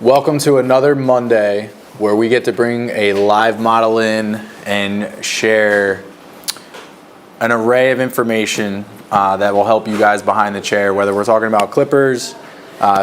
Welcome to another Monday where we get to bring a live model in and share an array of information that will help you guys behind the chair, whether we're talking about clippers,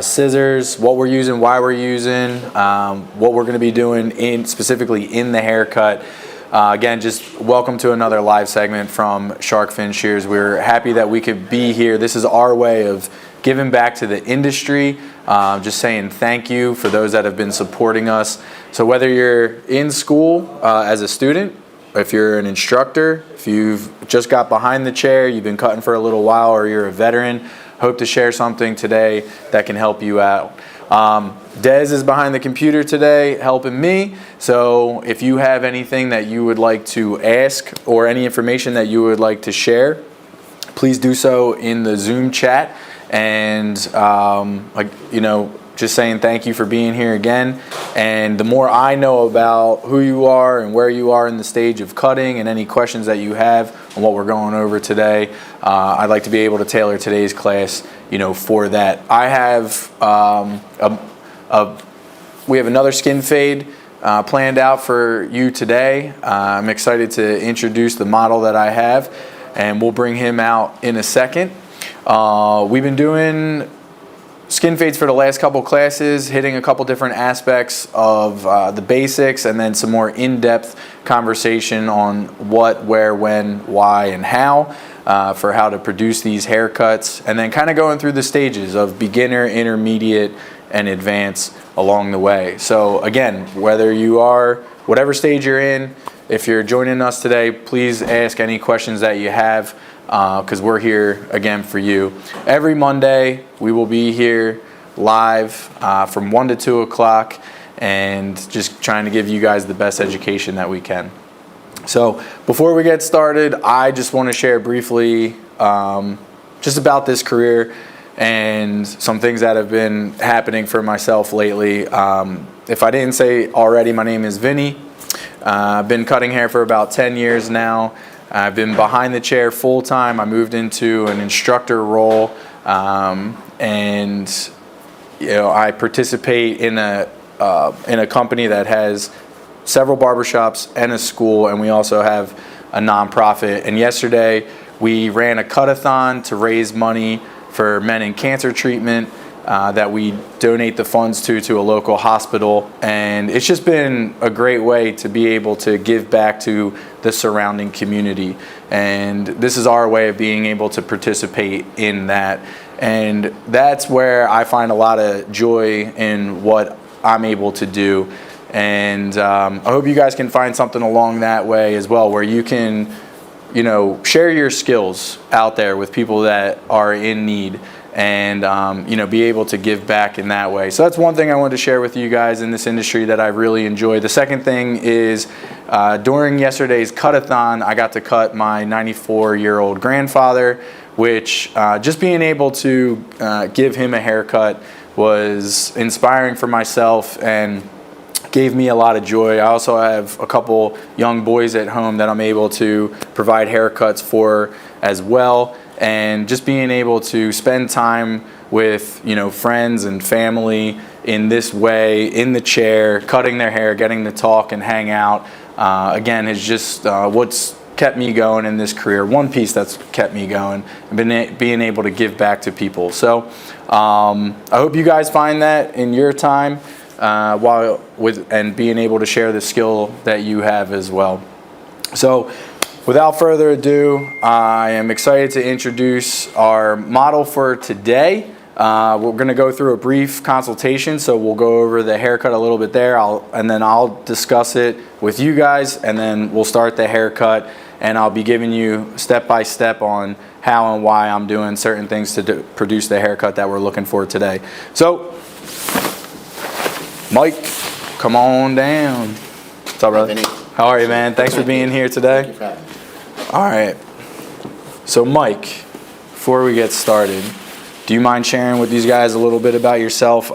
scissors, what we're using, why we're using, what we're going to be doing specifically in the haircut. Again, just welcome to another live segment from Shark Fin Shears. We're happy that we could be here. This is our way of giving back to the industry, just saying thank you for those that have been supporting us. So whether you're in school as a student, if you're an instructor, if you've just got behind the chair, you've been cutting for a little while, or you're a veteran, hope to share something today that can help you out. Dez is behind the computer today helping me, so if you have anything that you would like to ask or any information that you would like to share, please do so in the Zoom chat. And just saying thank you for being here again. And the more I know about who you are and where you are in the stage of cutting and any questions that you have on what we're going over today, I'd like to be able to tailor today's class, for that. I have we have another skin fade planned out for you today. I'm excited to introduce the model that I have, and we'll bring him out in a second. We've been doing skin fades for the last couple classes, hitting a couple different aspects of the basics, and then some more in-depth conversation on what, where, when, why, and how for how to produce these haircuts, and then kind of going through the stages of beginner, intermediate, and advanced along the way. So again, whatever stage you're in, if you're joining us today, please ask any questions that you have, because we're here again for you. Every Monday we will be here live from 1 to 2 o'clock, and just trying to give you guys the best education that we can. So before we get started, I just want to share briefly just about this career and some things that have been happening for myself lately. If I didn't say already, my name is Vinny. I've been cutting hair for about 10 years now. I've been behind the chair full time. I moved into an instructor role, and I participate in a company that has several barbershops and a school, and we also have a nonprofit. And yesterday we ran a cut-a-thon to raise money for men in cancer treatment that we donate the funds to a local hospital. And it's just been a great way to be able to give back to the surrounding community. And this is our way of being able to participate in that. And that's where I find a lot of joy in what I'm able to do. And I hope you guys can find something along that way as well, where you can, share your skills out there with people that are in need, and be able to give back in that way. So that's one thing I wanted to share with you guys in this industry that I really enjoy. The second thing is during yesterday's cut-a-thon, I got to cut my 94-year-old grandfather, which just being able to give him a haircut was inspiring for myself and gave me a lot of joy. I also have a couple young boys at home that I'm able to provide haircuts for as well. And just being able to spend time with friends and family in this way, in the chair, cutting their hair, getting to talk and hang out, again, is just what's kept me going in this career. One piece that's kept me going, and being able to give back to people. So I hope you guys find that in your time and being able to share the skill that you have as well. So without further ado, I am excited to introduce our model for today. We're going to go through a brief consultation, so we'll go over the haircut a little bit there, and then I'll discuss it with you guys, and then we'll start the haircut, and I'll be giving you step by step on how and why I'm doing certain things to produce the haircut that we're looking for today. So, Mike, come on down. What's up, brother? How are you, man? Thanks for being here today. All right. So, Mike, before we get started, do you mind sharing with these guys a little bit about yourself?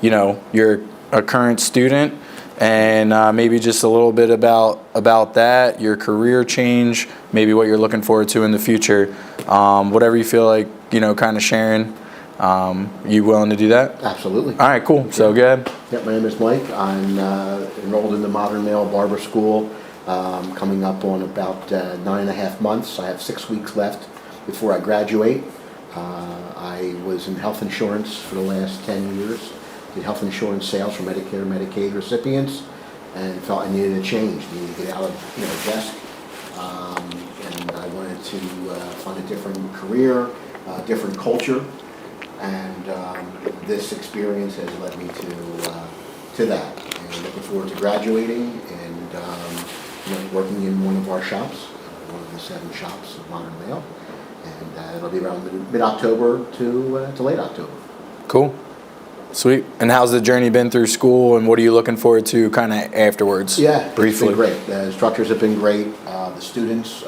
You're a current student, and maybe just a little bit about that, your career change, maybe what you're looking forward to in the future, whatever you feel like, kind of sharing You willing to do that? Absolutely. All right, cool. So go ahead. Yep, my name is Mike. I'm enrolled in the Modern Male Barber School, coming up on about 9.5 months. I have 6 weeks left before I graduate. I was in health insurance for the last 10 years, did health insurance sales for Medicare and Medicaid recipients, and felt I needed a change, needed to get out of the desk, and I wanted to find a different career, different culture, and this experience has led me to that. And looking forward to graduating and working in one of our shops, one of the 7 shops of Modern Male, and it'll be around mid-October to late October. Cool. Sweet. And how's the journey been through school, and what are you looking forward to kind of afterwards? Yeah, briefly. It's been great. The instructors have been great. The students,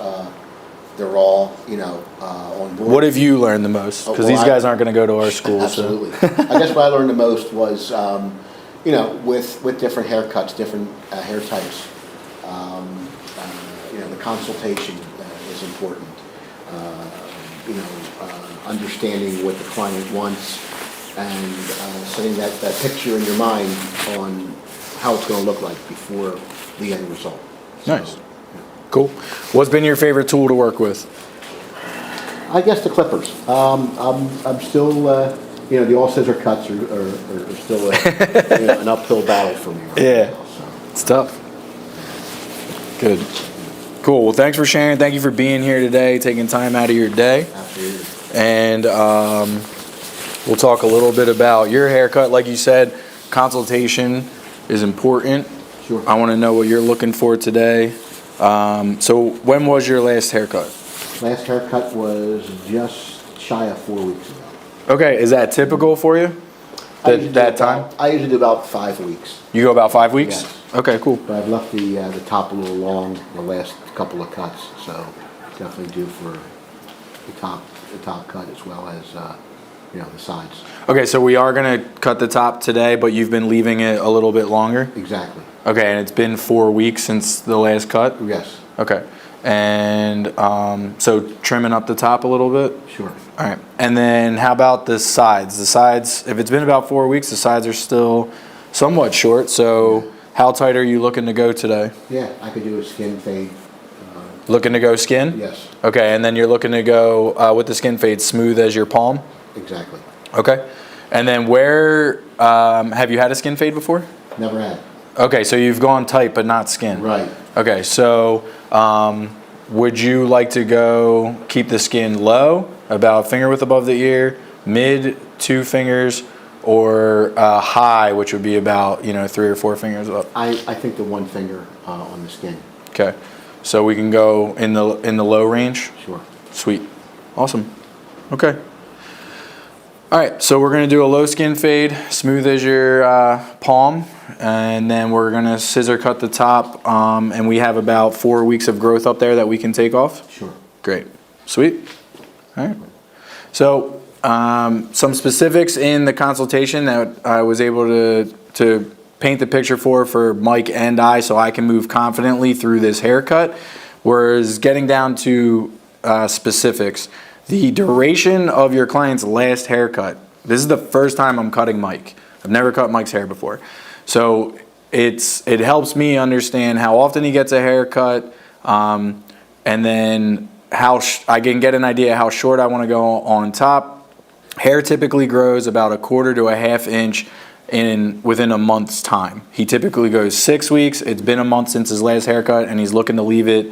they're all, on board. What have you learned the most? Because these guys aren't going to go to our school. Absolutely. I guess what I learned the most was, with different haircuts, different hair types, the consultation is important. Understanding what the client wants and setting that picture in your mind on how it's going to look like before the end result. Nice. Cool. What's been your favorite tool to work with? I guess the clippers. I'm still, the all scissor cuts are still an uphill battle for me right now. So. It's tough. Good. Cool. Well, thanks for sharing. Thank you for being here today, taking time out of your day. Absolutely. And we'll talk a little bit about your haircut. Like you said, consultation is important. Sure. I want to know what you're looking for today. So when was your last haircut? Last haircut was just shy of 4 weeks ago. Okay. Is that typical for you? That time? I usually do about 5 weeks. You go about 5 weeks? Yes. Okay, cool. But I've left the top a little long the last couple of cuts, so definitely due for the top cut as well as the sides. Okay, so we are going to cut the top today, but you've been leaving it a little bit longer? Exactly. Okay, and it's been 4 weeks since the last cut? Yes. Okay. And so trimming up the top a little bit? Sure. All right. And then how about the sides? The sides, if it's been about 4 weeks, the sides are still somewhat short, so how tight are you looking to go today? Yeah, I could do a skin fade. Looking to go skin? Yes. Okay, and then you're looking to go with the skin fade smooth as your palm? Exactly. Okay. And then where, have you had a skin fade before? Never had. Okay, so you've gone tight but not skin. Right. Okay, so would you like to keep the skin low, about finger width above the ear, mid, 2 fingers, or high, which would be about 3 or 4 fingers up? I think the 1 finger on the skin. Okay, so we can go in the low range. Sure. Sweet, awesome. Okay. All right, so we're gonna do a low skin fade, smooth as your palm, and then we're gonna scissor cut the top, and we have about 4 weeks of growth up there that we can take off. Sure. Great, sweet. All right. So some specifics in the consultation that I was able to paint the picture for Mike and I, so I can move confidently through this haircut. Whereas getting down to specifics, the duration of your client's last haircut. This is the first time I'm cutting Mike. I've never cut Mike's hair before. So it helps me understand how often he gets a haircut, and then how I can get an idea how short I want to go on top. Hair typically grows about 1/4 to 1/2 inch within a month's time. He typically goes 6 weeks. It's been a month since his last haircut, and he's looking to leave it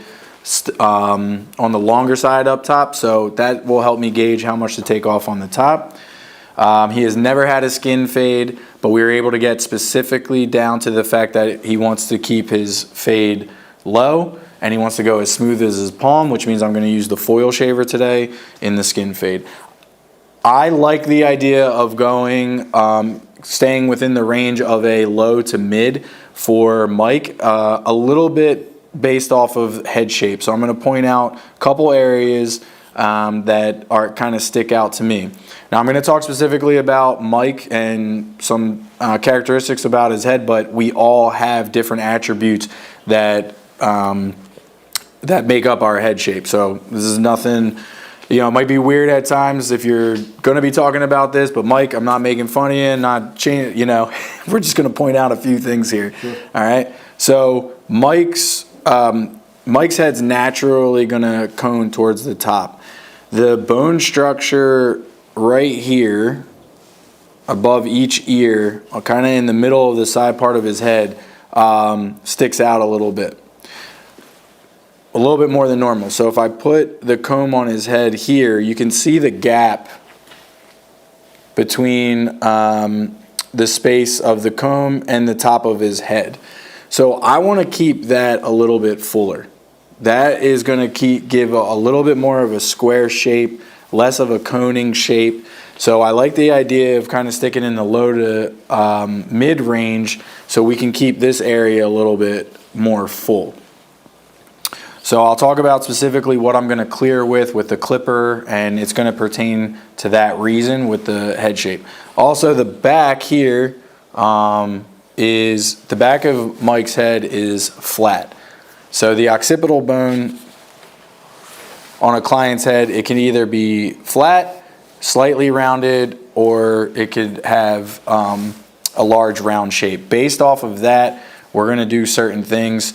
on the longer side up top, so that will help me gauge how much to take off on the top. He has never had a skin fade, but we were able to get specifically down to the fact that he wants to keep his fade low, and he wants to go as smooth as his palm, which means I'm going to use the foil shaver today in the skin fade. I like the idea of going, staying within the range of a low to mid for Mike, a little bit based off of head shape. So I'm going to point out a couple areas that are kind of stick out to me. Now I'm going to talk specifically about Mike and some characteristics about his head, but we all have different attributes that that make up our head shape. So this is nothing You know, it might be weird at times if you're going to be talking about this, but Mike, I'm not making fun of you, not changing, you know, we're just going to point out a few things here. Sure. All right. So Mike's head's naturally going to cone towards the top. The bone structure right here above each ear, kind of in the middle of the side part of his head, sticks out a little bit more than normal. So if I put the comb on his head here, you can see the gap between the space of the comb and the top of his head. So I want to keep that a little bit fuller. That is going to give a little bit more of a square shape, less of a coning shape. So I like the idea of kind of sticking in the low to mid range so we can keep this area a little bit more full. So I'll talk about specifically what I'm going to clear with the clipper, and it's going to pertain to that reason with the head shape. Also, the back here is the back of Mike's head is flat. So the occipital bone on a client's head, it can either be flat, slightly rounded, or it could have a large round shape. Based off of that, we're going to do certain things.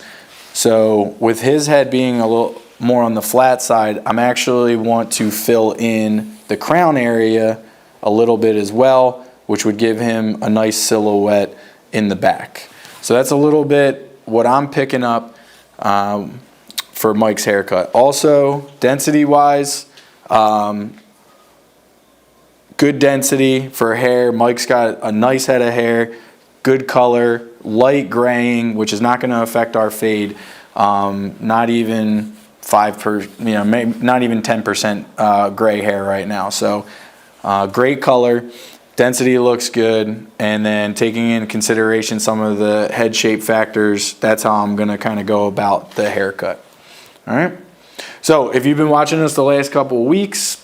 So with his head being a little more on the flat side, I'm actually want to fill in the crown area a little bit as well, which would give him a nice silhouette in the back. So that's a little bit what I'm picking up for Mike's haircut. Also, density wise, good density for hair. Mike's got a nice head of hair, good color, light graying, which is not going to affect our fade. Not even 5%, not even 10% gray hair right now. So great color, density looks good, and then taking into consideration some of the head shape factors, that's how I'm going to kind of go about the haircut. All right. So if you've been watching us the last couple of weeks,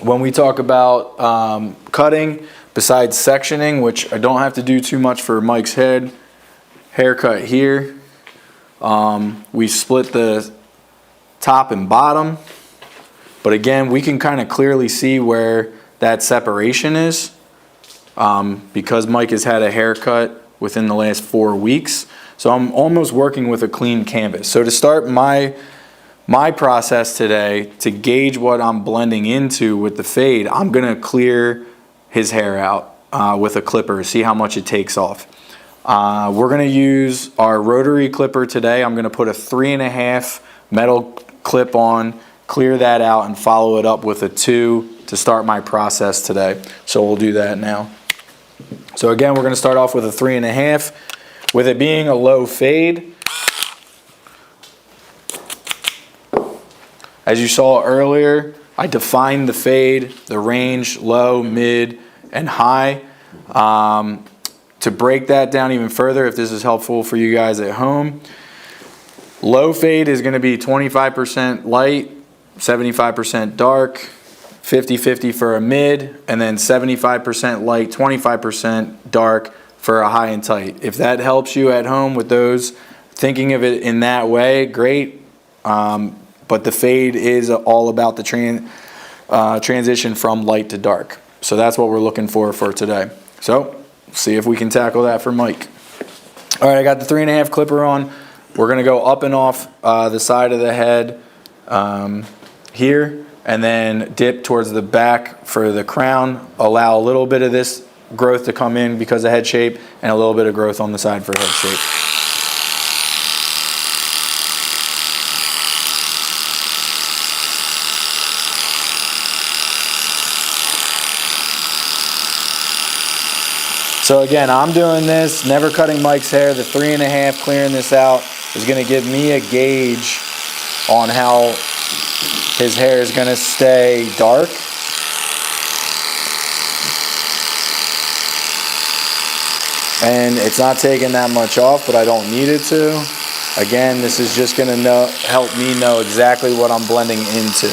when we talk about cutting, besides sectioning, which I don't have to do too much for Mike's head, haircut here, we split the top and bottom, but again, we can kind of clearly see where that separation is because Mike has had a haircut within the last 4 weeks. So I'm almost working with a clean canvas. So to start my process today, to gauge what I'm blending into with the fade, I'm gonna clear his hair out with a clipper, see how much it takes off. We're gonna use our rotary clipper today. I'm gonna put a 3.5 metal clip on, clear that out, and follow it up with a 2 to start my process today. So we'll do that now. So again, we're gonna start off with a 3.5. With it being a low fade, as you saw earlier, I defined the fade, the range, low, mid, and high. To break that down even further, if this is helpful for you guys at home, low fade is going to be 25% light, 75% dark, 50-50 for a mid, and then 75% light, 25% dark for a high and tight. If that helps you at home with those, thinking of it in that way, great. But the fade is all about the transition from light to dark. So that's what we're looking for today. So see if we can tackle that for Mike. All right, I got the 3.5 clipper on. We're gonna go up and off the side of the head here, and then dip towards the back for the crown. Allow a little bit of this growth to come in because of head shape, and a little bit of growth on the side for head shape. So again, I'm doing this, never cutting Mike's hair. The 3.5, clearing this out, is gonna give me a gauge on how his hair is gonna stay dark. And it's not taking that much off, but I don't need it to. Again, this is just gonna help me know exactly what I'm blending into.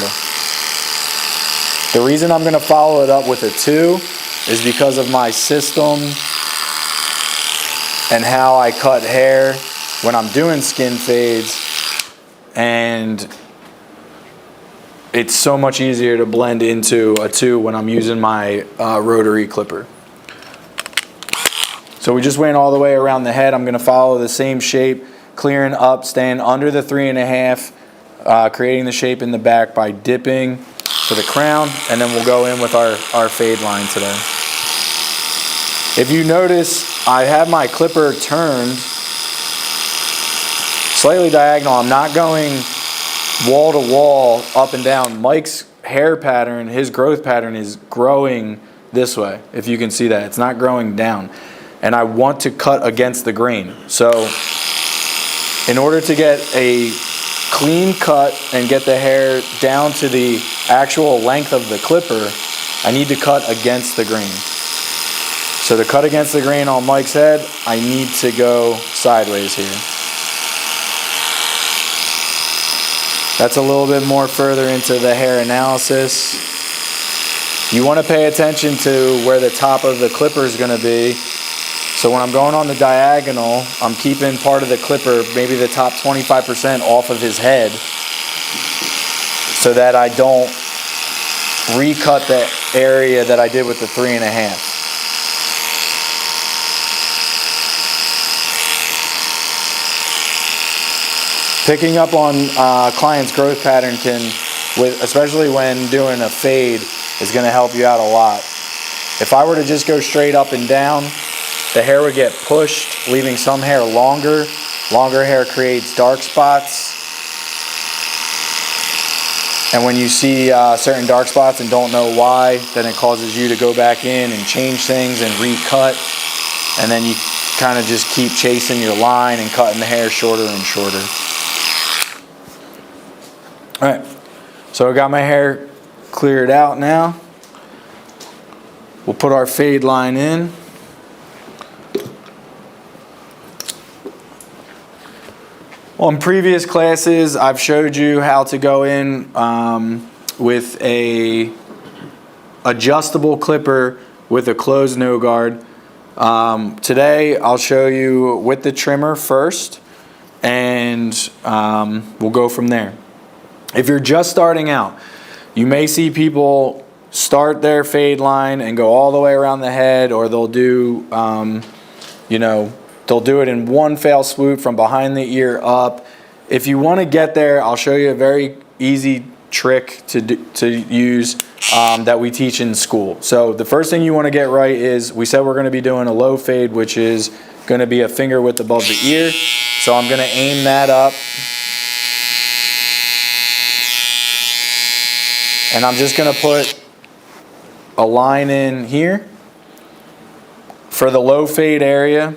The reason I'm gonna follow it up with a 2 is because of my system and how I cut hair when I'm doing skin fades. And it's so much easier to blend into a 2 when I'm using my rotary clipper. So we just went all the way around the head. I'm going to follow the same shape, clearing up, staying under the 3.5, creating the shape in the back by dipping to the crown, and then we'll go in with our fade line today. If you notice, I have my clipper turned slightly diagonal. I'm not going wall to wall, up and down. Mike's hair pattern, his growth pattern is growing this way, if you can see that. It's not growing down. And I want to cut against the grain. So in order to get a clean cut and get the hair down to the actual length of the clipper, I need to cut against the grain. So to cut against the grain on Mike's head, I need to go sideways here. That's a little bit more further into the hair analysis. You want to pay attention to where the top of the clipper is going to be. So when I'm going on the diagonal, I'm keeping part of the clipper, maybe the top 25% off of his head, so that I don't recut the area that I did with the 3.5. Picking up on clients' growth pattern can, especially when doing a fade, is going to help you out a lot. If I were to just go straight up and down, the hair would get pushed, leaving some hair longer. Longer hair creates dark spots. And when you see certain dark spots and don't know why, then it causes you to go back in and change things and recut. And then you kind of just keep chasing your line and cutting the hair shorter and shorter. All right, so I got my hair cleared out now. We'll put our fade line in. Well, in previous classes, I've showed you how to go in with a adjustable clipper with a closed no guard. Today, I'll show you with the trimmer first, and we'll go from there. If you're just starting out, you may see people start their fade line and go all the way around the head, or they'll do, they'll do it in one fell swoop from behind the ear up. If you want to get there, I'll show you a very easy trick to use that we teach in school. So the first thing you want to get right is, we said we're going to be doing a low fade, which is going to be a finger width above the ear. So I'm going to aim that up. And I'm just going to put a line in here for the low fade area.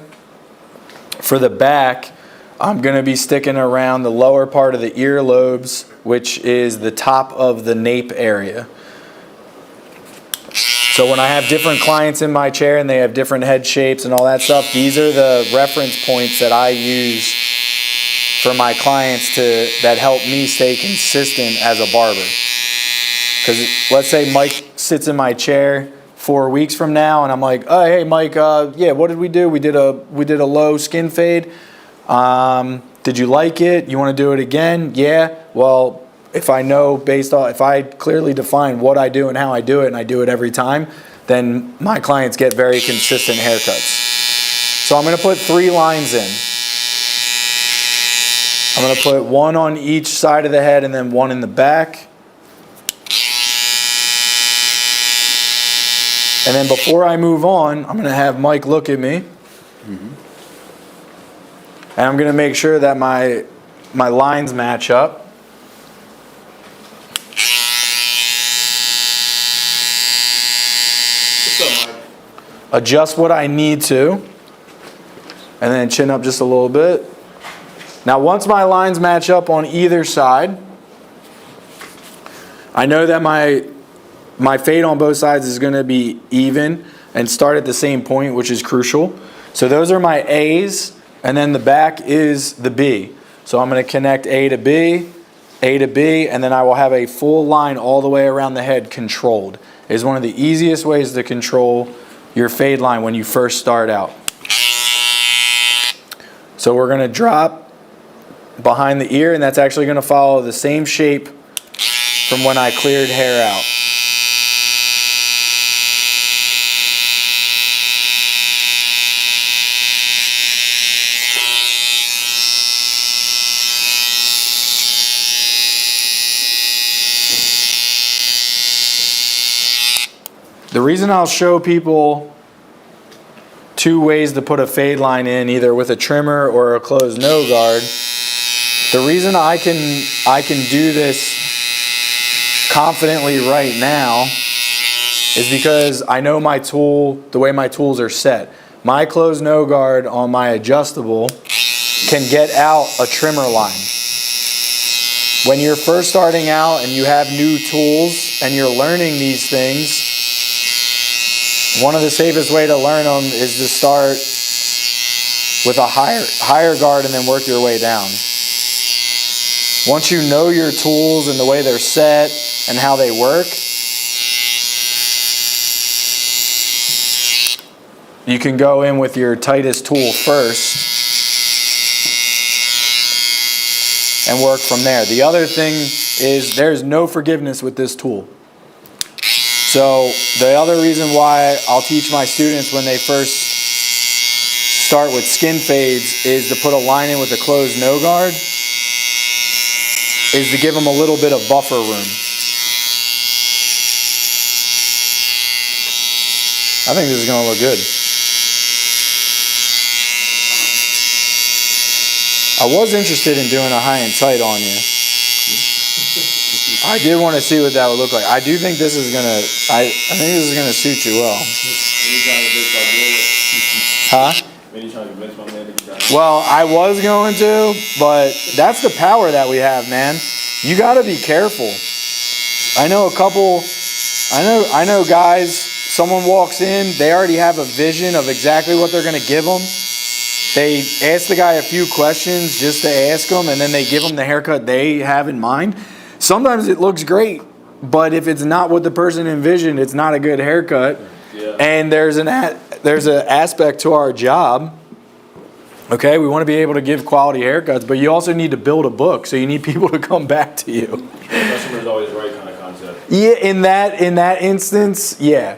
For the back, I'm going to be sticking around the lower part of the earlobes, which is the top of the nape area. So when I have different clients in my chair and they have different head shapes and all that stuff, these are the reference points that I use for my clients that help me stay consistent as a barber. Because let's say Mike sits in my chair 4 weeks from now, and I'm like, oh, hey, Mike, yeah, what did we do? We did a low skin fade. Did you like it? You want to do it again? Yeah. Well, if I clearly define what I do and how I do it, and I do it every time, then my clients get very consistent haircuts. So I'm going to put 3 lines in. I'm going to put 1 on each side of the head and then 1 in the back. And then before I move on, I'm going to have Mike look at me. Mm-hmm. And I'm going to make sure that my lines match up. What's up, Mike? Adjust what I need to. And then chin up just a little bit. Now once my lines match up on either side, I know that my fade on both sides is going to be even and start at the same point, which is crucial. So those are my A's, and then the back is the B. So I'm going to connect A to B, and then I will have a full line all the way around the head controlled. It is one of the easiest ways to control your fade line when you first start out. So we're going to drop behind the ear, and that's actually going to follow the same shape from when I cleared hair out. The reason I'll show people two ways to put a fade line in, either with a trimmer or a closed no guard, the reason I can do this confidently right now is because I know my tool, the way my tools are set. My closed no guard on my adjustable can get out a trimmer line. When you're first starting out and you have new tools and you're learning these things, one of the safest way to learn them is to start with a higher guard and then work your way down. Once you know your tools and the way they're set and how they work, you can go in with your tightest tool first and work from there. The other thing is there's no forgiveness with this tool. So the other reason why I'll teach my students when they first start with skin fades is to put a line in with a closed no guard, is to give them a little bit of buffer room. I think this is going to look good. I was interested in doing a high and tight on you. I did want to see what that would look like. I do think this is gonna. I think this is gonna suit you well. Huh? Well, I was going to, but that's the power that we have, man. You got to be careful. I know a couple. I know guys. Someone walks in, they already have a vision of exactly what they're gonna give them. They ask the guy a few questions just to ask them, and then they give them the haircut they have in mind. Sometimes it looks great, but if it's not what the person envisioned, it's not a good haircut. Yeah. And there's an aspect to our job. Okay, we want to be able to give quality haircuts, but you also need to build a book, so you need people to come back to you. The customer's always right kind of concept. Yeah, in that instance, yeah.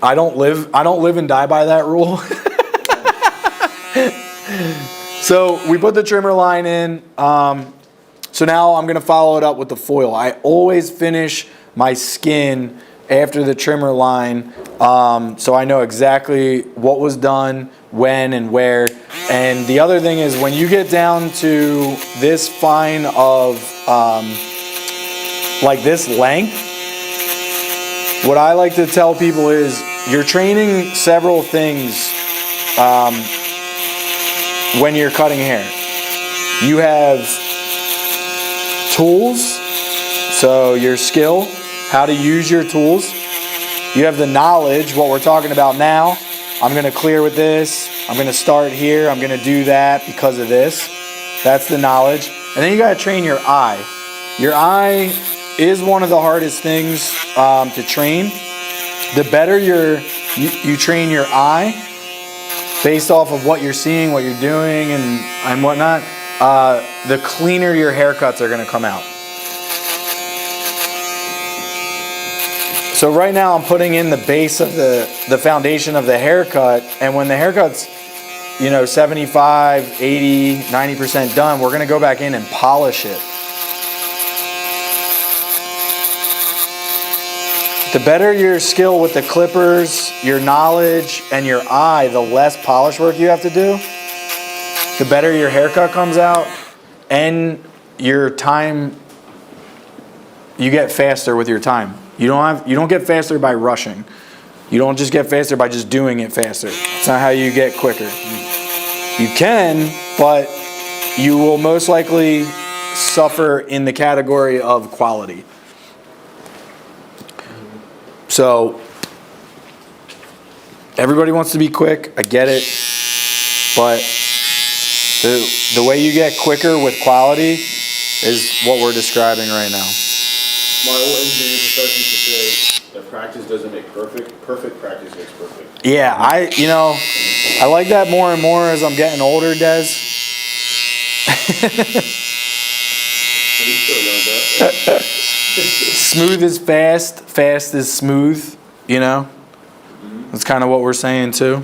I don't live and die by that rule. So we put the trimmer line in. So now I'm going to follow it up with the foil. I always finish my skin after the trimmer line, so I know exactly what was done, when and where. And the other thing is when you get down to this fine of like this length, what I like to tell people is you're training several things when you're cutting hair. You have tools, so your skill, how to use your tools. You have the knowledge, what we're talking about now. I'm going to clear with this. I'm going to start here. I'm going to do that because of this. That's the knowledge. And then you got to train your eye. Your eye is one of the hardest things to train. The better you train your eye based off of what you're seeing, what you're doing, and whatnot, the cleaner your haircuts are going to come out. So right now I'm putting in the base of the foundation of the haircut, and when the haircut's 75, 80, 90% done, we're going to go back in and polish it. The better your skill with the clippers, your knowledge, and your eye, the less polish work you have to do. The better your haircut comes out, and your time, you get faster with your time. You don't get faster by rushing. You don't just get faster by just doing it faster. It's not how you get quicker. You can, but you will most likely suffer in the category of quality. So everybody wants to be quick. I get it, but the way you get quicker with quality is what we're describing right now. My old engineering professor used to say that practice doesn't make perfect. Perfect practice makes perfect. Yeah, I like that more and more as I'm getting older, Des. You still learn that. Smooth is fast, fast is smooth, you know? That's kind of what we're saying too.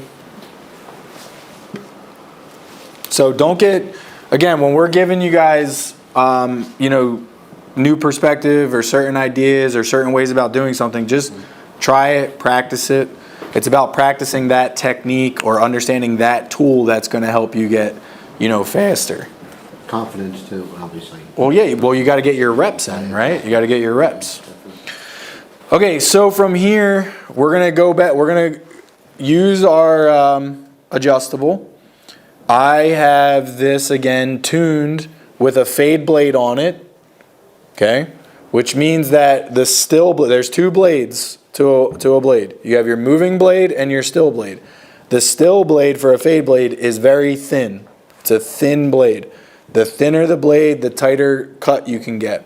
So don't get, again, when we're giving you guys, you know, new perspective or certain ideas or certain ways about doing something, just try it, practice it. It's about practicing that technique or understanding that tool that's going to help you get, you know, faster. Confidence too, obviously. Well, yeah, well, you got to get your reps in, right? You got to get your reps. Okay, so from here, we're going to go back, we're going to use our adjustable. I have this again tuned with a fade blade on it, okay? Which means that the still blade, there's two blades to a blade. You have your moving blade and your still blade. The still blade for a fade blade is very thin. It's a thin blade. The thinner the blade, the tighter cut you can get.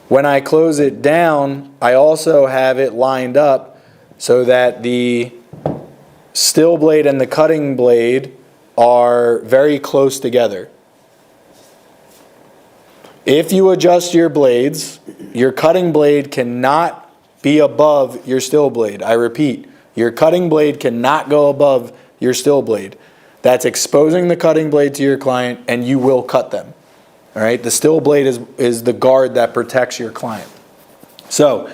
When I close it down, I also have it lined up so that the still blade and the cutting blade are very close together. If you adjust your blades, your cutting blade cannot be above your still blade. I repeat, your cutting blade cannot go above your still blade. That's exposing the cutting blade to your client, and you will cut them. All right? The still blade is the guard that protects your client. So,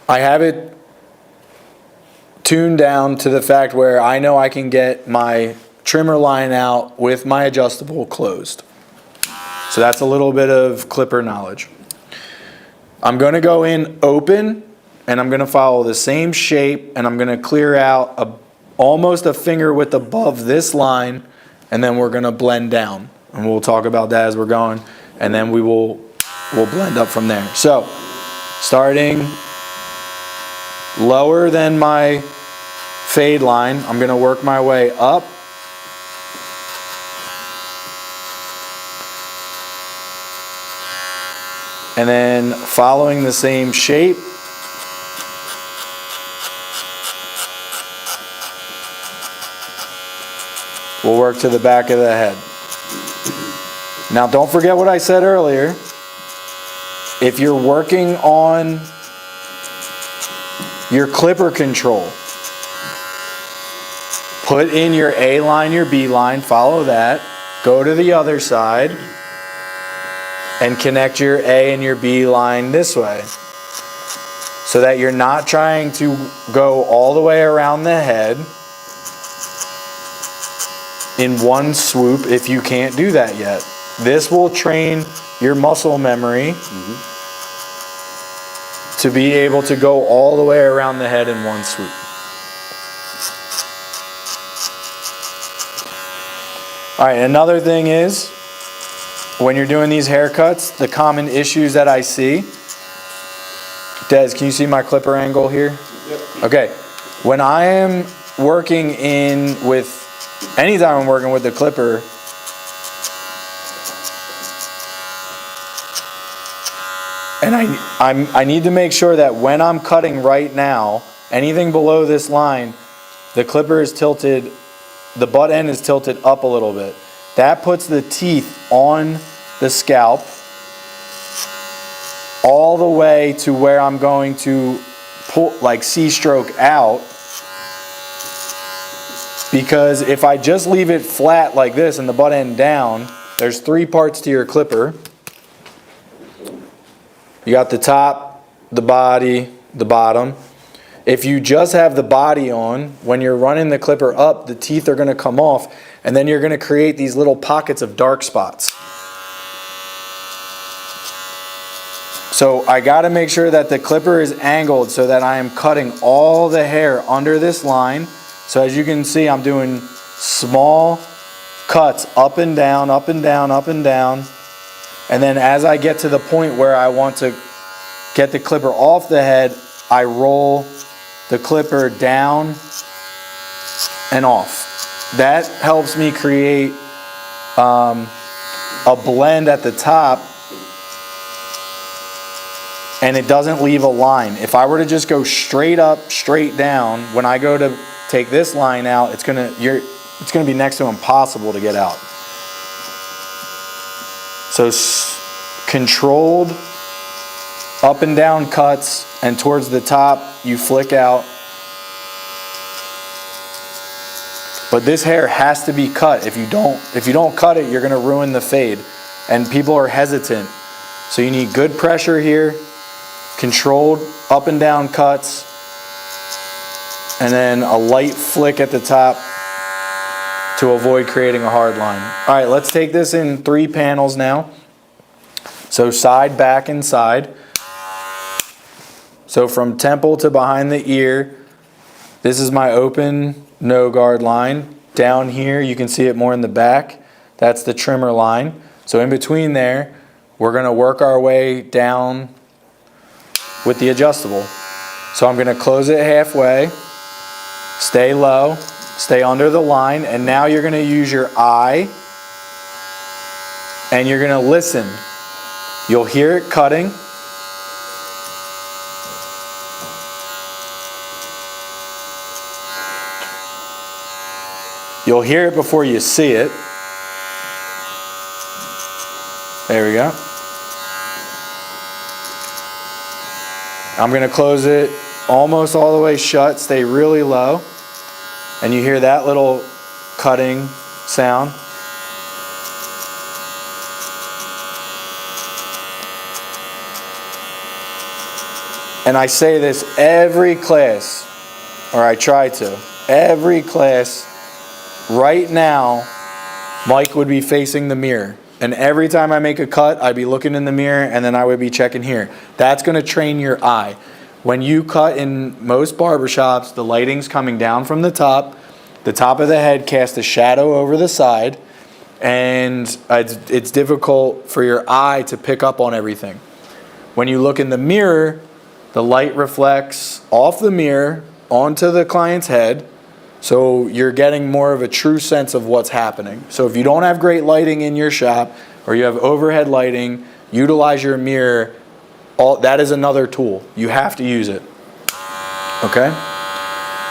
I have it tuned down to the fact where I know I can get my trimmer line out with my adjustable closed. So that's a little bit of clipper knowledge. I'm going to go in open, and I'm going to follow the same shape, and I'm going to clear out almost a finger width above this line, and then we're going to blend down. And we'll talk about that as we're going, and then we'll blend up from there. So, starting lower than my fade line, I'm going to work my way up. And then following the same shape, we'll work to the back of the head. Now don't forget what I said earlier. If you're working on your clipper control, put in your A line, your B line, follow that, go to the other side, and connect your A and your B line this way. So that you're not trying to go all the way around the head in one swoop if you can't do that yet. This will train your muscle memory to be able to go all the way around the head in one swoop. All right, another thing is, when you're doing these haircuts, the common issues that I see. Des, can you see my clipper angle here? Yep. Okay. When I am working anytime I'm working with the clipper, and I need to make sure that when I'm cutting right now, anything below this line, the clipper is tilted, the butt end is tilted up a little bit. That puts the teeth on the scalp all the way to where I'm going to pull, like C-stroke out. Because if I just leave it flat like this and the butt end down, there's three parts to your clipper. You got the top, the body, the bottom. If you just have the body on, when you're running the clipper up, the teeth are going to come off, and then you're going to create these little pockets of dark spots. So I got to make sure that the clipper is angled so that I am cutting all the hair under this line. So as you can see, I'm doing small cuts up and down, up and down, up and down. And then as I get to the point where I want to get the clipper off the head, I roll the clipper down and off. That helps me create a blend at the top, and it doesn't leave a line. If I were to just go straight up, straight down, when I go to take this line out, it's gonna be next to impossible to get out. So controlled up and down cuts, and towards the top you flick out. But this hair has to be cut. If you don't cut it, you're gonna ruin the fade. And people are hesitant. So you need good pressure here, controlled up and down cuts, and then a light flick at the top to avoid creating a hard line. All right, let's take this in 3 panels now. So side, back, and side. So from temple to behind the ear, this is my open no guard line. Down here, you can see it more in the back. That's the trimmer line. So in between there, we're gonna work our way down with the adjustable. So I'm gonna close it halfway, stay low, stay under the line, and now you're gonna use your eye and you're gonna listen. You'll hear it cutting. You'll hear it before you see it. There we go. I'm going to close it almost all the way shut, stay really low, and you hear that little cutting sound. And I say this every class, or I try to, every class. Right now, Mike would be facing the mirror. And every time I make a cut, I'd be looking in the mirror and then I would be checking here. That's going to train your eye. When you cut in most barbershops, the lighting's coming down from the top of the head casts a shadow over the side, and it's difficult for your eye to pick up on everything. When you look in the mirror, the light reflects off the mirror onto the client's head, so you're getting more of a true sense of what's happening. So if you don't have great lighting in your shop, or you have overhead lighting, utilize your mirror. That is another tool. You have to use it. Okay?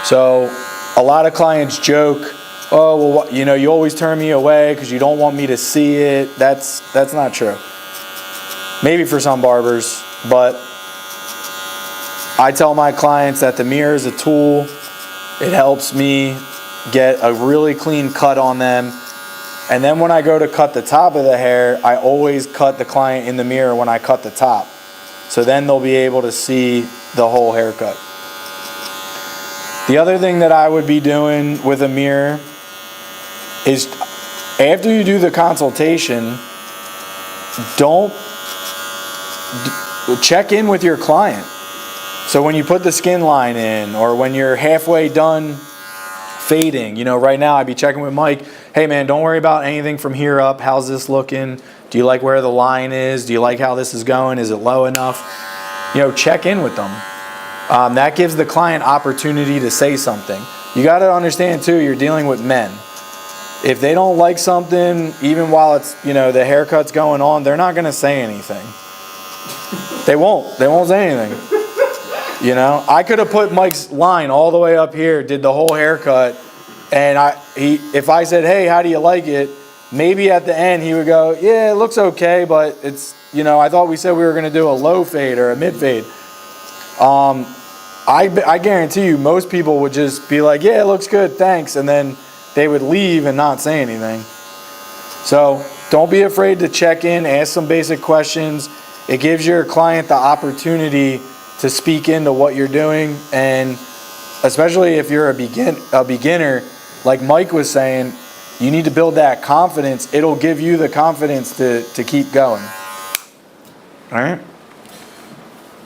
So a lot of clients joke, oh, well, you know, you always turn me away because you don't want me to see it. That's not true. Maybe for some barbers, but I tell my clients that the mirror is a tool. It helps me get a really clean cut on them. And then when I go to cut the top of the hair, I always cut the client in the mirror when I cut the top. So then they'll be able to see the whole haircut. The other thing that I would be doing with a mirror is after you do the consultation, check in with your client. So when you put the skin line in, or when you're halfway done fading, you know, right now I'd be checking with Mike, hey man, don't worry about anything from here up. How's this looking? Do you like where the line is? Do you like how this is going? Is it low enough? You know, check in with them. That gives the client opportunity to say something. You got to understand too, you're dealing with men. If they don't like something, even while it's, you know, the haircut's going on, they're not going to say anything. They won't say anything. You know, I could have put Mike's line all the way up here, did the whole haircut, and if I said, hey, how do you like it? Maybe at the end he would go, yeah, it looks okay, but it's, you know, I thought we said we were going to do a low fade or a mid fade. I guarantee you most people would just be like, yeah, it looks good, thanks, and then they would leave and not say anything. So don't be afraid to check in, ask some basic questions. It gives your client the opportunity to speak into what you're doing, and especially if you're a beginner, like Mike was saying, you need to build that confidence. It'll give you the confidence to keep going. All right?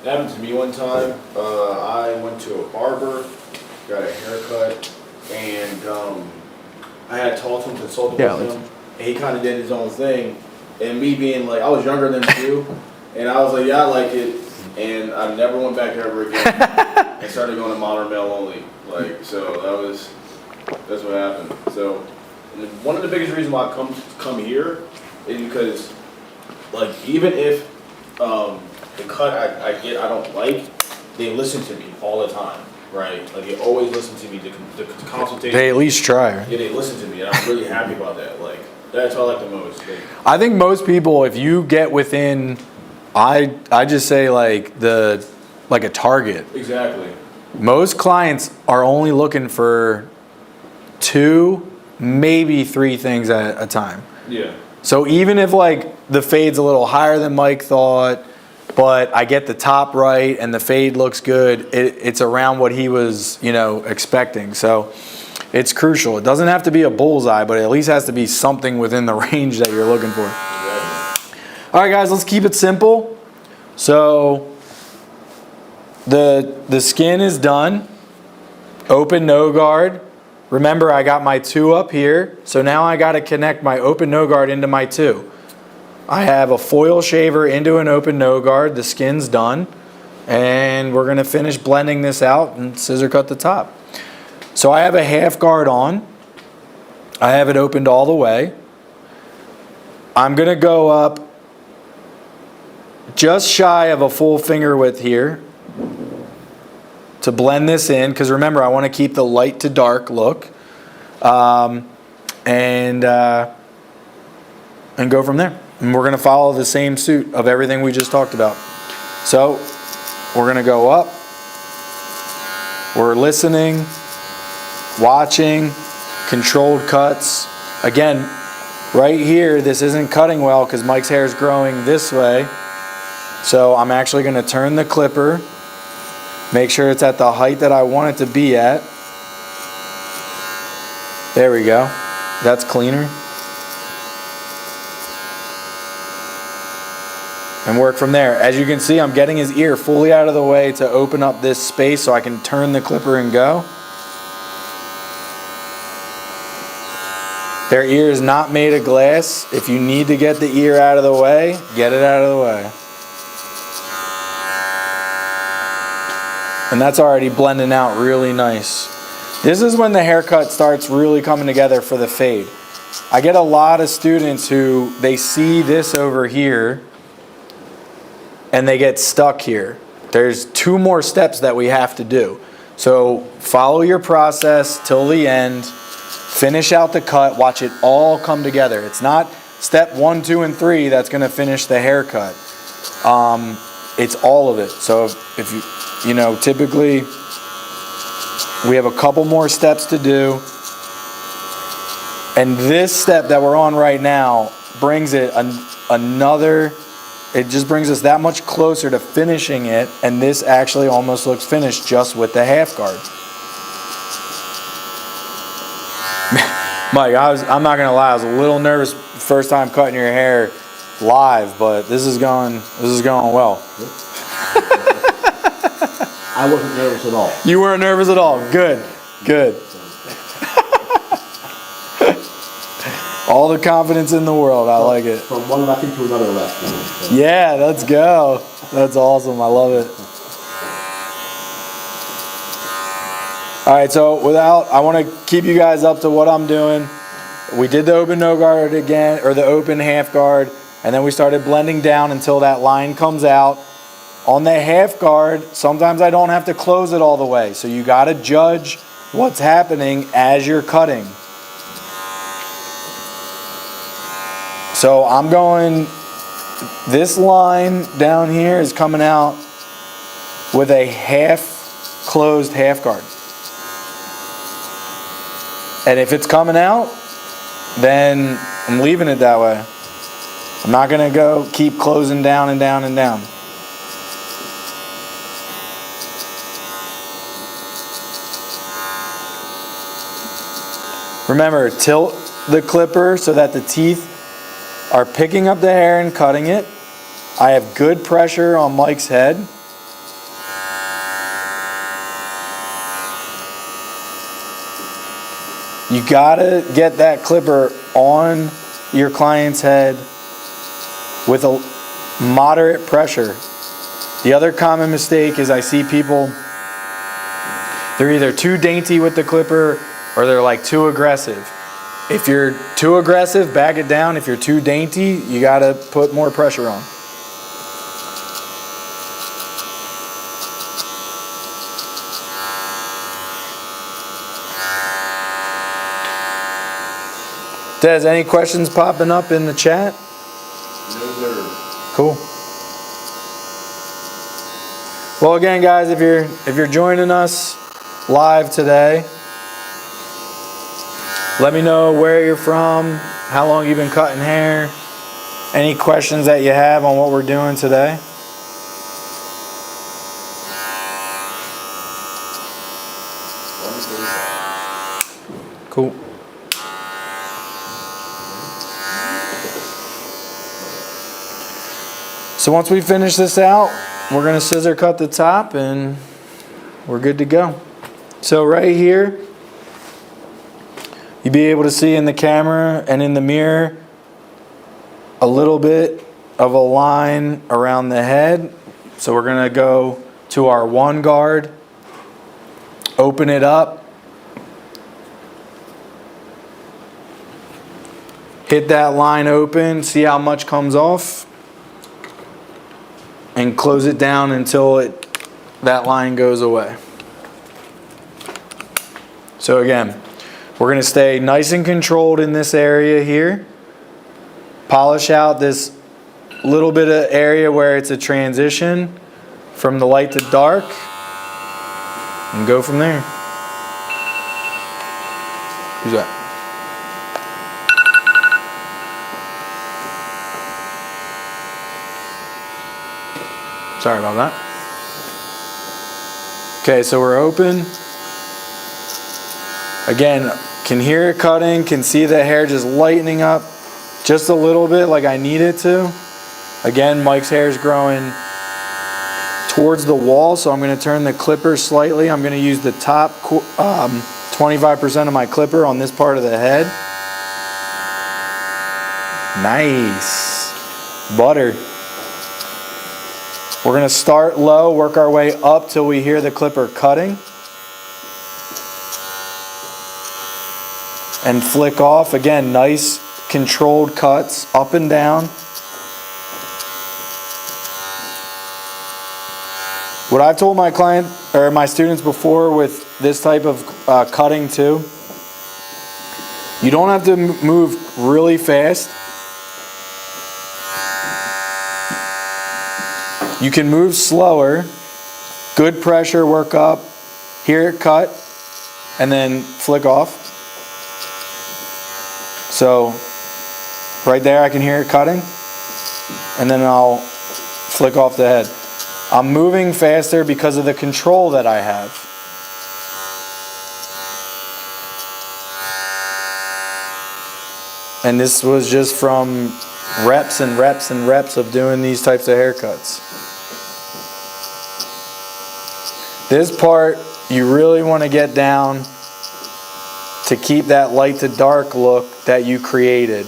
It happened to me one time. I went to a barber, got a haircut, and I had talked to him, consulted with him, and he kind of did his own thing. And me being like, I was younger than you, and I was like, yeah, I like it. And I never went back ever again. And started going to modern male only. Like, so that's what happened. So one of the biggest reasons why I come here is because, like, even if the cut I don't like, they listen to me all the time, right? Like, they always listen to me. The consultation. They at least try. Yeah, they listen to me, and I'm really happy about that. Like, that's what I like the most. Like, I think most people, if you get within I just say like a target. Exactly. Most clients are only looking for 2, maybe 3 things at a time. Yeah. So even if like the fade's a little higher than Mike thought, but I get the top right and the fade looks good, it's around what he was, expecting. So it's crucial. It doesn't have to be a bullseye, but it at least has to be something within the range that you're looking for. Exactly. All right, guys, let's keep it simple. So the skin is done. Open no guard. Remember, I got my 2 up here, so now I got to connect my open no guard into my 2. I have a foil shaver into an open no guard. The skin's done, and we're going to finish blending this out and scissor cut the top. So I have a half guard on. I have it opened all the way. I'm going to go up just shy of a full finger width here to blend this in, because remember, I want to keep the light to dark look, and go from there. And we're going to follow the same suit of everything we just talked about. So we're going to go up. We're listening, watching, controlled cuts. Again, right here, this isn't cutting well because Mike's hair is growing this way. So I'm actually going to turn the clipper. Make sure it's at the height that I want it to be at. There we go. That's cleaner. And work from there. As you can see, I'm getting his ear fully out of the way to open up this space so I can turn the clipper and go. Their ear is not made of glass. If you need to get the ear out of the way, get it out of the way. And that's already blending out really nice. This is when the haircut starts really coming together for the fade. I get a lot of students who they see this over here and they get stuck here. There's 2 more steps that we have to do. So follow your process till the end, finish out the cut, watch it all come together. It's not step 1, 2, and 3 that's gonna finish the haircut. It's all of it. So if you, typically we have a couple more steps to do. And this step that we're on right now brings it it just brings us that much closer to finishing it, and this actually almost looks finished just with the half guard. Mike, I'm not gonna lie, I was a little nervous first time cutting your hair live, but this is going well. I wasn't nervous at all. You weren't nervous at all. Good. All the confidence in the world. I like it. From one lefty to another lefty. So. Yeah, let's go. That's awesome. I love it. All right, so I want to keep you guys up to what I'm doing. We did the open no guard again, or the open half guard, and then we started blending down until that line comes out. On the half guard, sometimes I don't have to close it all the way, so you got to judge what's happening as you're cutting. So I'm going, this line down here is coming out with a half closed half guard. And if it's coming out, then I'm leaving it that way. I'm not gonna go keep closing down and down and down. Remember, tilt the clipper so that the teeth are picking up the hair and cutting it. I have good pressure on Mike's head. You gotta get that clipper on your client's head with a moderate pressure. The other common mistake is I see people, they're either too dainty with the clipper or they're like too aggressive. If you're too aggressive, back it down. If you're too dainty, you gotta put more pressure on. Des, any questions popping up in the chat? No, sir. Cool. Well, again, guys, if you're joining us live today, let me know where you're from, how long you've been cutting hair, any questions that you have on what we're doing today. Cool. So once we finish this out, we're going to scissor cut the top and we're good to go. So right here, you'll be able to see in the camera and in the mirror a little bit of a line around the head. So we're going to go to our one guard, open it up, hit that line open, see how much comes off, and close it down until that line goes away. So again, we're going to stay nice and controlled in this area here. Polish out this little bit of area where it's a transition from the light to dark, and go from there. Who's that? Sorry about that. Okay, so we're open. Again, can hear it cutting, can see the hair just lightening up just a little bit like I need it to. Again, Mike's hair is growing towards the wall, so I'm going to turn the clipper slightly. I'm going to use the top 25% of my clipper on this part of the head. Nice. Butter. We're going to start low, work our way up till we hear the clipper cutting. And flick off. Again, nice controlled cuts up and down. What I've told my client or my students before with this type of cutting too, you don't have to move really fast. You can move slower, good pressure, work up, hear it cut, and then flick off. So right there I can hear it cutting, and then I'll flick off the head. I'm moving faster because of the control that I have. And this was just from reps and reps and reps of doing these types of haircuts. This part you really want to get down to keep that light to dark look that you created.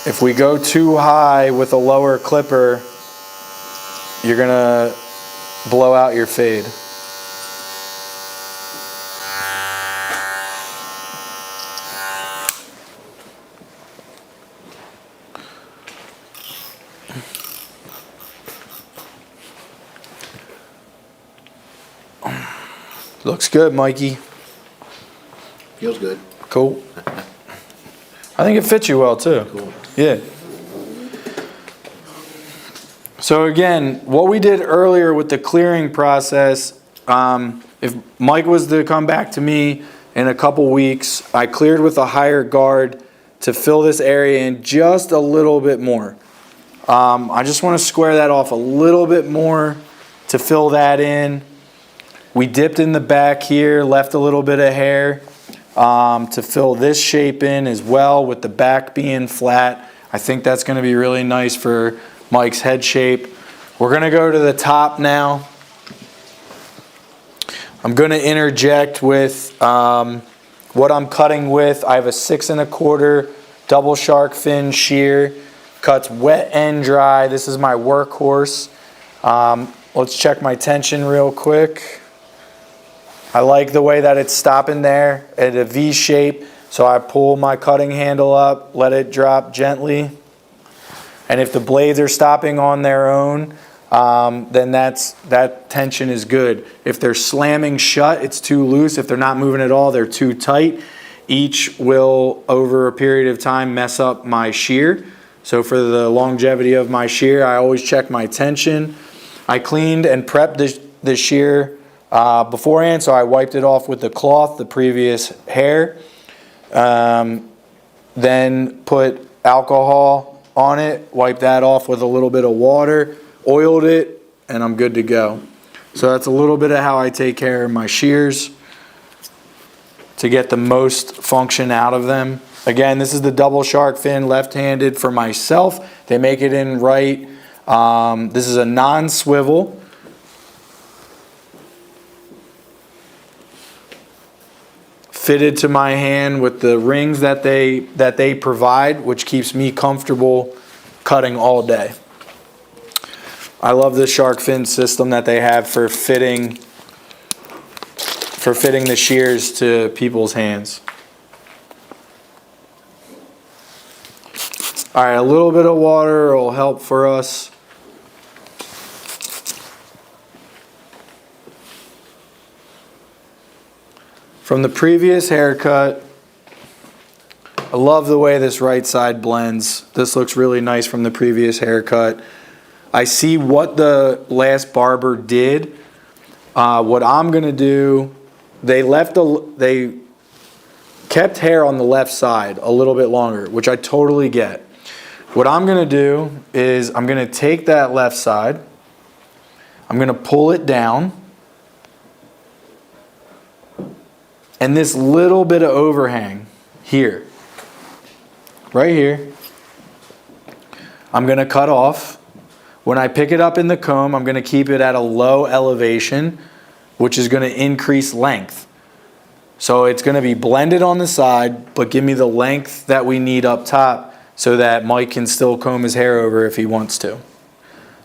If we go too high with a lower clipper, you're gonna blow out your fade. Looks good, Mikey. Feels good. Cool. I think it fits you well too. Cool. Yeah. So again, what we did earlier with the clearing process, if Mike was to come back to me in a couple weeks, I cleared with a higher guard to fill this area in just a little bit more. I just want to square that off a little bit more to fill that in. We dipped in the back here, left a little bit of hair to fill this shape in as well with the back being flat. I think that's going to be really nice for Mike's head shape. We're going to go to the top now. I'm going to interject with what I'm cutting with. I have a 6 1/4 double shark fin shear. Cuts wet and dry. This is my workhorse. Let's check my tension real quick. I like the way that it's stopping there at a V shape. So I pull my cutting handle up, let it drop gently. And if the blades are stopping on their own, then that tension is good. If they're slamming shut, it's too loose. If they're not moving at all, they're too tight. Each will, over a period of time, mess up my shear. So for the longevity of my shear, I always check my tension. I cleaned and prepped the shear beforehand, so I wiped it off with the cloth, the previous hair. Then put alcohol on it, wiped that off with a little bit of water, oiled it, and I'm good to go. So that's a little bit of how I take care of my shears to get the most function out of them. Again, this is the double shark fin, left-handed for myself. They make it in right. This is a non-swivel. Fitted to my hand with the rings that they provide, which keeps me comfortable cutting all day. I love the shark fin system that they have for fitting the shears to people's hands. All right, a little bit of water will help for us. From the previous haircut, I love the way this right side blends. This looks really nice from the previous haircut. I see what the last barber did. What I'm gonna do, they kept hair on the left side a little bit longer, which I totally get. What I'm gonna do is I'm gonna take that left side, I'm gonna pull it down, and this little bit of overhang here, right here, I'm gonna cut off. When I pick it up in the comb, I'm gonna keep it at a low elevation, which is gonna increase length. So it's gonna be blended on the side, but give me the length that we need up top so that Mike can still comb his hair over if he wants to.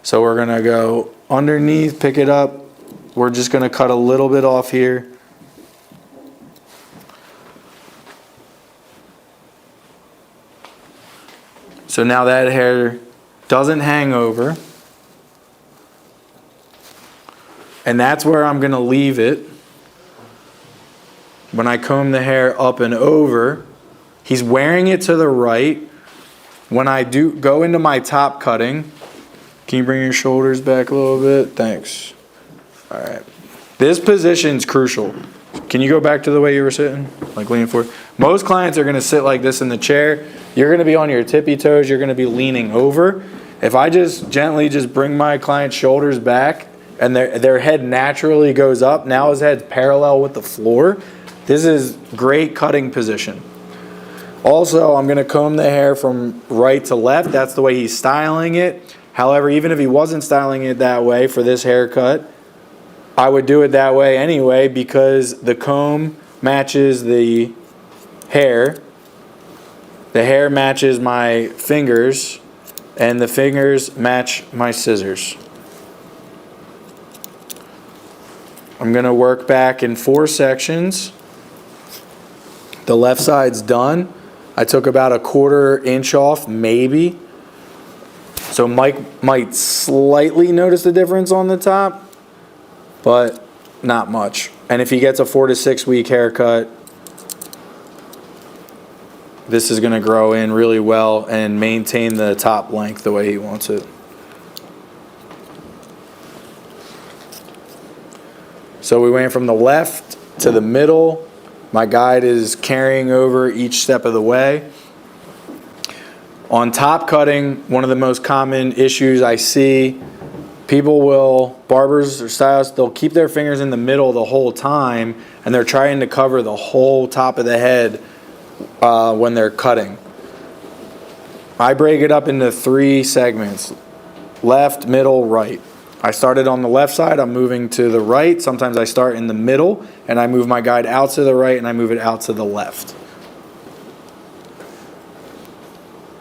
So we're gonna go underneath, pick it up. We're just gonna cut a little bit off here. So now that hair doesn't hang over. And that's where I'm gonna leave it. When I comb the hair up and over, he's wearing it to the right. When I do go into my top cutting, can you bring your shoulders back a little bit? Thanks. All right. This position's crucial. Can you go back to the way you were sitting? Like leaning forward. Most clients are gonna sit like this in the chair. You're gonna be on your tippy toes. You're gonna be leaning over. If I just gently just bring my client's shoulders back and their head naturally goes up, now his head's parallel with the floor. This is great cutting position. Also, I'm gonna comb the hair from right to left. That's the way he's styling it. However, even if he wasn't styling it that way for this haircut, I would do it that way anyway because the comb matches the hair. The hair matches my fingers, and the fingers match my scissors. I'm gonna work back in 4 sections. The left side's done. I took about a 1/4 inch off, maybe. So Mike might slightly notice the difference on the top, but not much. And if he gets a 4 to 6 week haircut, this is gonna grow in really well and maintain the top length the way he wants it. So we went from the left to the middle. My guide is carrying over each step of the way. On top cutting, one of the most common issues I see, barbers or stylists, they'll keep their fingers in the middle the whole time and they're trying to cover the whole top of the head when they're cutting. I break it up into 3 segments, left, middle, right. I started on the left side, I'm moving to the right. Sometimes I start in the middle and I move my guide out to the right and I move it out to the left.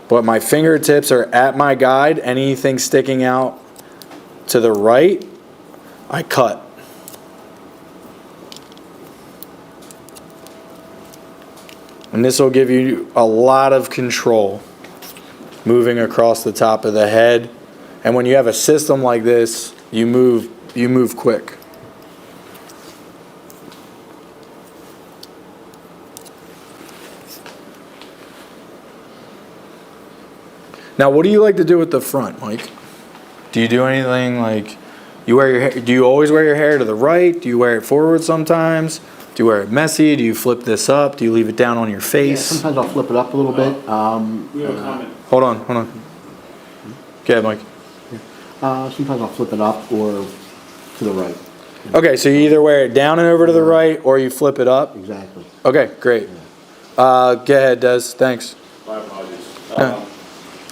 But my fingertips are at my guide. Anything sticking out to the right, I cut. And this will give you a lot of control moving across the top of the head. And when you have a system like this, you move quick. Now, what do you like to do with the front, Mike? Do you do anything like, you wear your hair, do you always wear your hair to the right? Do you wear it forward sometimes? Do you wear it messy? Do you flip this up? Do you leave it down on your Yeah, face? sometimes I'll flip it up a little bit. We have a comment. Hold on. Go ahead, Mike. Sometimes I'll flip it up or to the right. Okay, so you either wear it down and over to the right, or you flip it up? Exactly. Okay, great. Go ahead, Des, thanks. My apologies. No.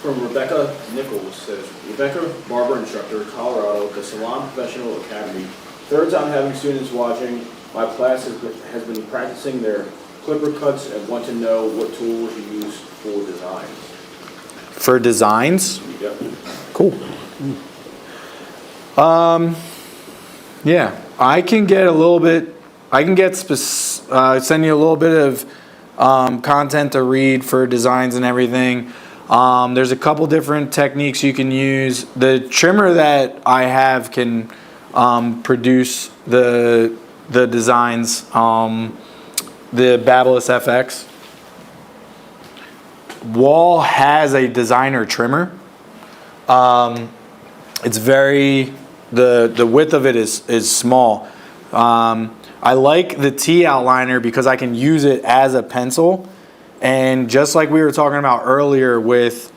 From Rebecca Nichols says, Rebecca, barber instructor, Colorado, the Salon Professional Academy. Third time having students watching. My class has been practicing their clipper cuts and want to know what tools you use for designs. For designs? Yep. Cool. Yeah, I can get a little bit, I can get, send you a little bit of content to read for designs and everything. There's a couple different techniques you can use. The trimmer that I have can produce the designs, the Babyliss FX. Wall has a designer trimmer. It's very, the width of it is small. I like the T outliner because I can use it as a pencil. And just like we were talking about earlier with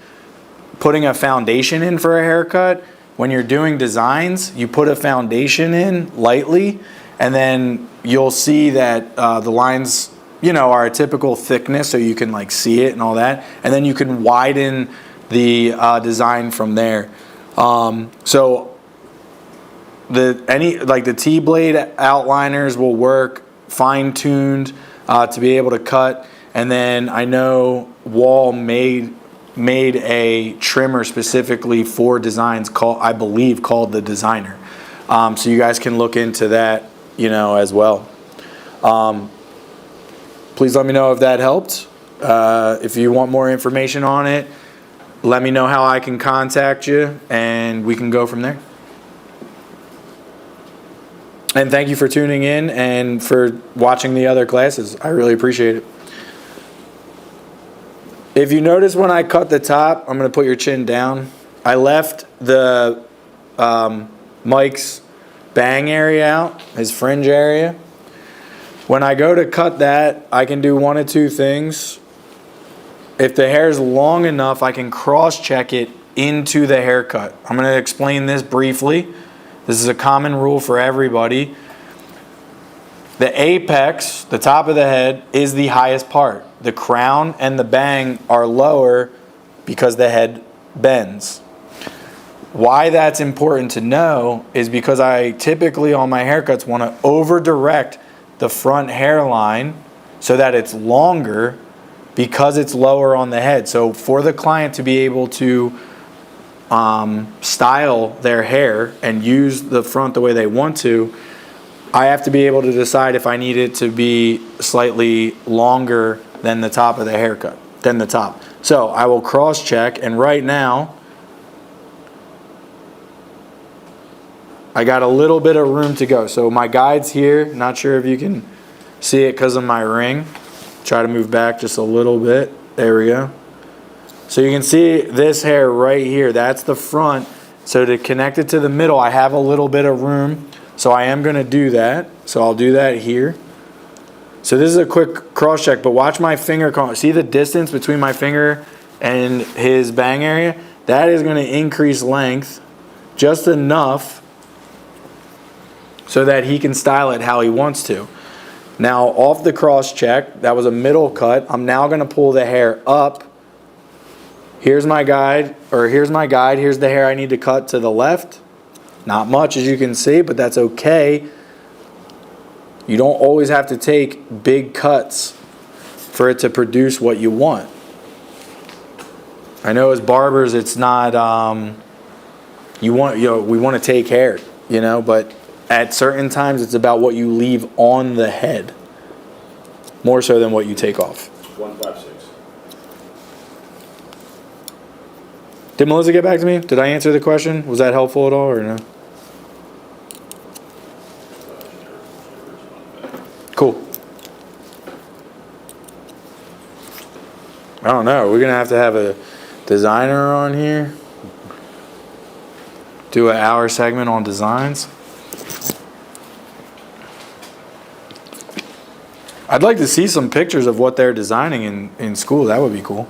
putting a foundation in for a haircut, when you're doing designs, you put a foundation in lightly, and then you'll see that the lines, you know, are a typical thickness, so you can like see it and all that. And then you can widen the design from there. So the T-blade outliners will work fine-tuned to be able to cut. And then I know Wall made a trimmer specifically for designs I believe called the Designer. So you guys can look into that, you know, as well. Please let me know if that helped. If you want more information on it, let me know how I can contact you, and we can go from there. And thank you for tuning in and for watching the other classes. I really appreciate it. If you notice when I cut the top, I'm going to put your chin down. I left the Mike's bang area out, his fringe area. When I go to cut that, I can do one of two things. If the hair is long enough, I can cross-check it into the haircut. I'm going to explain this briefly. This is a common rule for everybody. The apex, the top of the head, is the highest part. The crown and the bang are lower because the head bends. Why that's important to know is because I typically on my haircuts want to over-direct the front hairline so that it's longer because it's lower on the head. So for the client to be able to style their hair and use the front the way they want to, I have to be able to decide if I need it to be slightly longer than the top of the haircut, than the top. So I will cross check, and right now I got a little bit of room to go. So my guide's here. Not sure if you can see it because of my ring. Try to move back just a little bit. There we go. So you can see this hair right here. That's the front. So to connect it to the middle, I have a little bit of room. So I am going to do that. So I'll do that here. So this is a quick cross check, but watch my finger. See the distance between my finger and his bang area? That is going to increase length just enough so that he can style it how he wants to. Now off the cross check, that was a middle cut. I'm now going to pull the hair up. Here's my guide, here's the hair I need to cut to the left. Not much as you can see, but that's okay. You don't always have to take big cuts for it to produce what you want. I know as barbers it's not, we want to take hair, but at certain times it's about what you leave on the head, more so than what you take off. 156. Did Melissa get back to me? Did I answer the question? Was that helpful at all or no? Cool. I don't know. We're going to have a designer on here. Do an hour segment on designs. I'd like to see some pictures of what they're designing in school. That would be cool.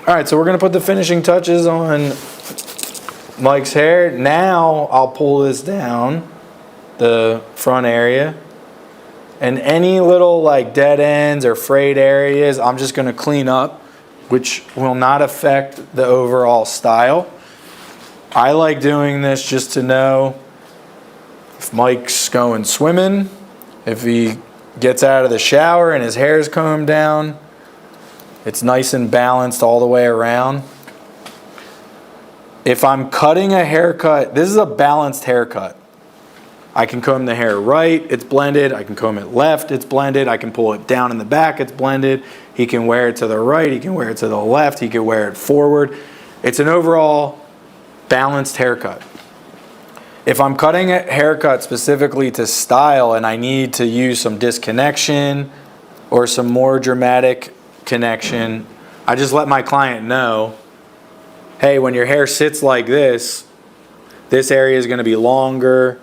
All right, so we're gonna put the finishing touches on Mike's hair. Now I'll pull this down, the front area. And any little like dead ends or frayed areas, I'm just gonna clean up, which will not affect the overall style. I like doing this just to know if Mike's going swimming, if he gets out of the shower and his hair's combed down, it's nice and balanced all the way around. If I'm cutting a haircut, this is a balanced haircut. I can comb the hair right, it's blended. I can comb it left, it's blended. I can pull it down in the back, it's blended. He can wear it to the right, he can wear it to the left, he can wear it forward. It's an overall balanced haircut. If I'm cutting a haircut specifically to style and I need to use some disconnection or some more dramatic connection, I just let my client know, hey, when your hair sits like this area is going to be longer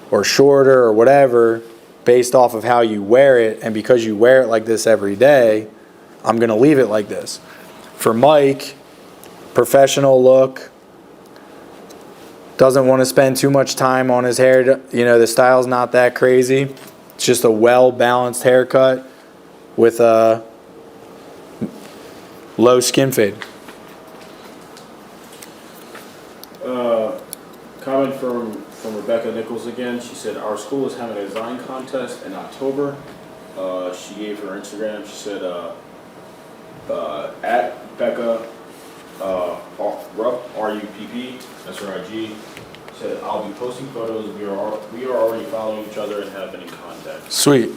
or shorter or whatever based off of how you wear it, and because you wear it like this every day, I'm going to leave it like this. For Mike, professional look, doesn't want to spend too much time on his hair. You know, the style's not that crazy. It's just a well-balanced haircut with a low skin fade. Comment from Rebecca Nichols again. She said, our school is having a design contest in October. She gave her Instagram. She said, at Becca Rupp, R-U-P-P, that's her IG. Said, I'll be posting photos. We are already following each other and have been in contact. Sweet.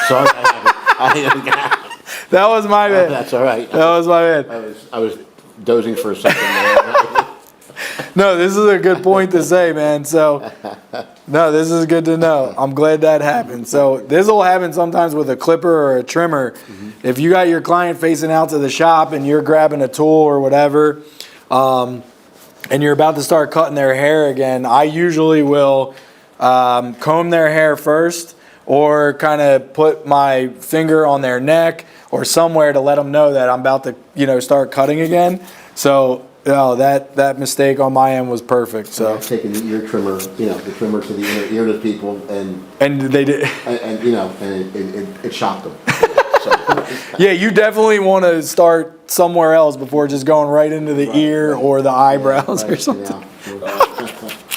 Sorry, That was my bad. that's all right. That was my bad. I was dozing for a second there. No, this is a good point to say, man. So, no, this is good to know. I'm glad that happened. So, this will happen sometimes with a clipper or a trimmer. Mm-hmm. If you got your client facing out to the shop and you're grabbing a tool or whatever, and you're about to start cutting their hair again, I usually will comb their hair first or kind of put my finger on their neck or somewhere to let them know that I'm about to, start cutting again. So, that mistake on my end was perfect. So I've taken the ear trimmer, the trimmer to the ear to people, and they did, and it shocked them. So. Yeah, you definitely want to start somewhere else before just going right into the ear or the eyebrows or something. Yeah.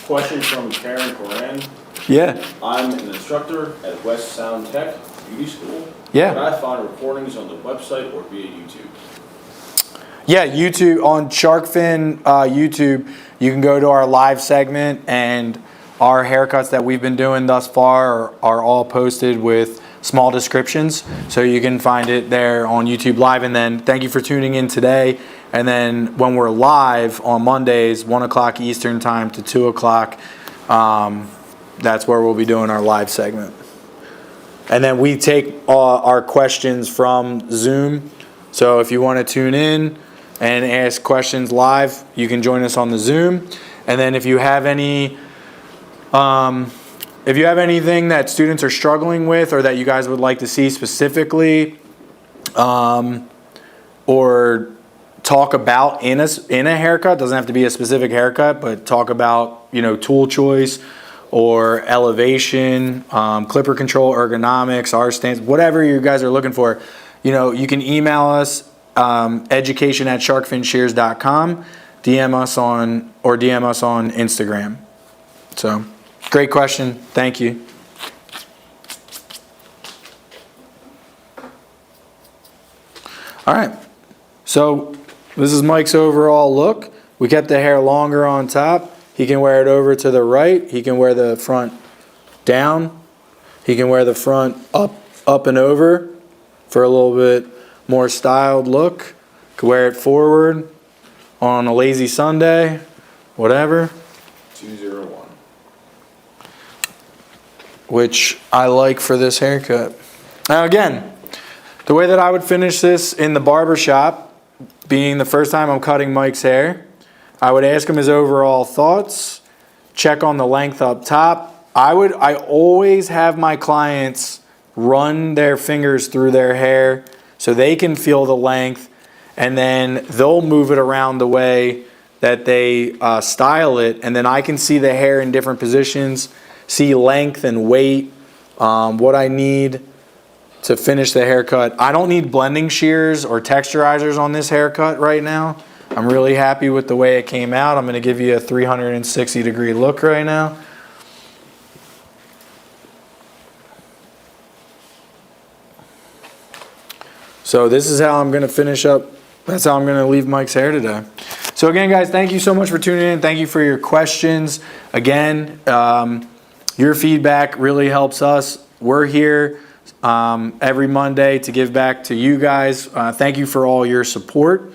Question from Karen Coran. Yeah. I'm an instructor at West Sound Tech Beauty School. Yeah. Can I find recordings on the website or via YouTube? Yeah, YouTube, on Sharkfin YouTube, you can go to our live segment, and our haircuts that we've been doing thus far are all posted with small descriptions. So you can find it there on YouTube Live. And then thank you for tuning in today. And then when we're live on Mondays, 1 o'clock Eastern time to 2 o'clock, that's where we'll be doing our live segment. And then we take our questions from Zoom. So if you want to tune in and ask questions live, you can join us on the Zoom. And then if you have anything that students are struggling with or that you guys would like to see specifically, or talk about in a haircut, doesn't have to be a specific haircut, but talk about, tool choice or elevation, clipper control, ergonomics, our stance, whatever you guys are looking for, you can email us, education@sharkfinshears.com, DM us on Instagram. So, great question. Thank you. All right. So, this is Mike's overall look. We kept the hair longer on top. He can wear it over to the right. He can wear the front down. He can wear the front up and over for a little bit more styled look. Could wear it forward on a lazy Sunday, whatever. 201. Which I like for this haircut. Now again, the way that I would finish this in the barber shop, being the first time I'm cutting Mike's hair, I would ask him his overall thoughts, check on the length up top. I always have my clients run their fingers through their hair so they can feel the length, and then they'll move it around the way that they style it, and then I can see the hair in different positions, see length and weight, what I need to finish the haircut. I don't need blending shears or texturizers on this haircut right now. I'm really happy with the way it came out. I'm going to give you a 360-degree look right now. So this is how I'm going to finish up. That's how I'm going to leave Mike's hair today. So again, guys, thank you so much for tuning in. Thank you for your questions. Again, your feedback really helps us. We're here every Monday to give back to you guys. Thank you for all your support.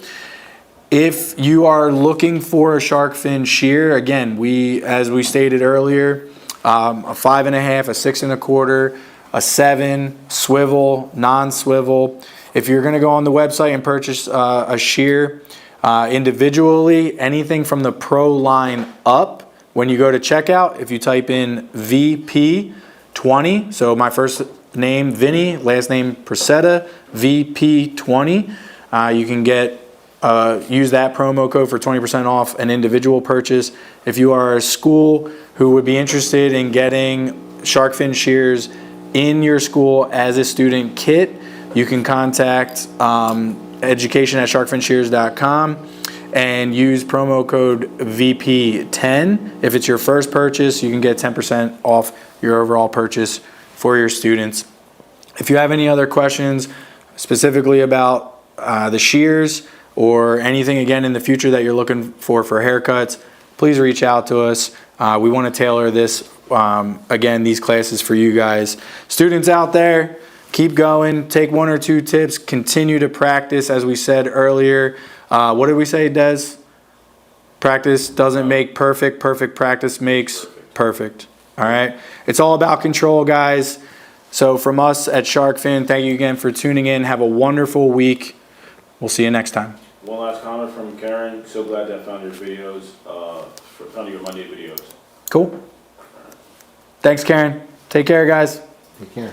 If you are looking for a shark fin shear, again, as we stated earlier, a 5.5, a 6 1/4, a 7, swivel, non-swivel. If you're going to go on the website and purchase a shear individually, anything from the Pro line up, when you go to checkout, if you type in VP20, so my first name Vinny, last name Presetta, VP20, you can use that promo code for 20% off an individual purchase. If you are a school who would be interested in getting shark fin shears in your school as a student kit, you can contact education@sharkfinshears.com and use promo code VP10. If it's your first purchase, you can get 10% off your overall purchase for your students. If you have any other questions specifically about the shears or anything again in the future that you're looking for haircuts, please reach out to us. We want to tailor this, again, these classes for you guys. Students out there, keep going, take 1 or 2 tips, continue to practice, as we said earlier. What did we say, Des? Practice doesn't make perfect, perfect practice makes perfect. All right? It's all about control, guys. So from us at Shark Fin, thank you again for tuning in. Have a wonderful week. We'll see you next time. One last comment from Karen. So glad that I found your videos, found your Monday videos. Cool. Thanks, Karen. Take care, guys. Take care.